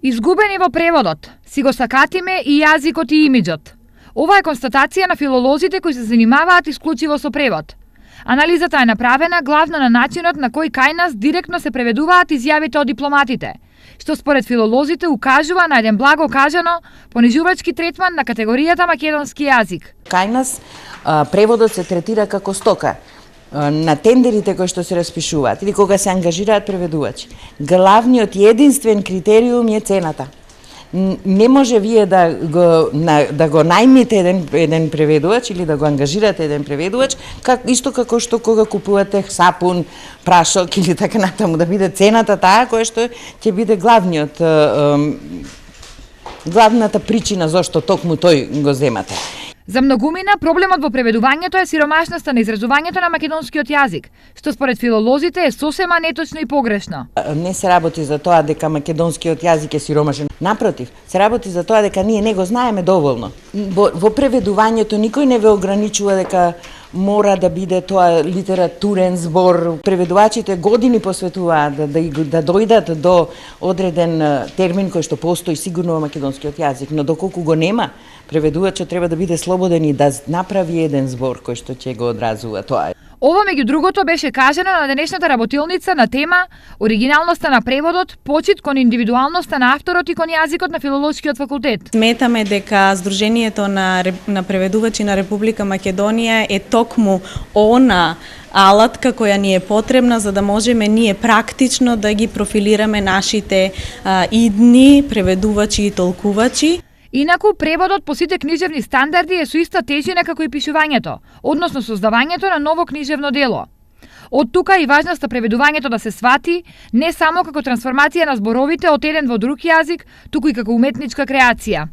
Изгубени во преводот, си го сакатиме и јазикот и имиџот. Ова е констатација на филолозите кои се занимаваат исклучиво со превод. Анализата е направена главно на начинот на кој кај нас директно се преведуваат изјавите од дипломатите, што според филолозите укажува на еден благо кажано понижувачки третман на категоријата македонски јазик. Кај нас преводот се третира како стока. На тендерите кои што се распишуваат или кога се ангажираат преведувачи, главниот и единствен критериум е цената. Не може вие да го најмите еден преведувач или да го ангажирате еден преведувач, исто како што кога купувате сапун, прашок или така натаму, да биде цената таа која што ќе биде главната причина зошто токму тој го земате. За многумина проблемот во преведувањето е сиромашноста на изразувањето на македонскиот јазик, што според филолозите е сосема неточно и погрешно. Не се работи за тоа дека македонскиот јазик е сиромашен. Напротив, се работи за тоа дека ние не го знаеме доволно. Во преведувањето никој не ве ограничува дека мора да биде тоа литературен збор. Преведувачите години посветуваат да дојдат до одреден термин кој што постои сигурно во македонскиот јазик, но доколку го нема, преведувачот треба да биде слободен и да направи еден збор кој што ќе го одразува тоа. Ова меѓу другото беше кажано на денешната работилница на тема оригиналноста на преводот, почит кон индивидуалноста на авторот и кон јазикот на филолошкиот факултет. Сметаме дека Сдруженијето на преведувачи на Република Македонија е токму она алатка која ни е потребна за да можеме ние практично да ги профилираме нашите идни преведувачи и толкувачи. Инаку, преводот по сите книжевни стандарди е со иста тежина како и пишувањето, односно создавањето на ново книжевно дело. Од тука и важноста преведувањето да се свати не само како трансформација на зборовите од еден во друг јазик, туку и како уметничка креација.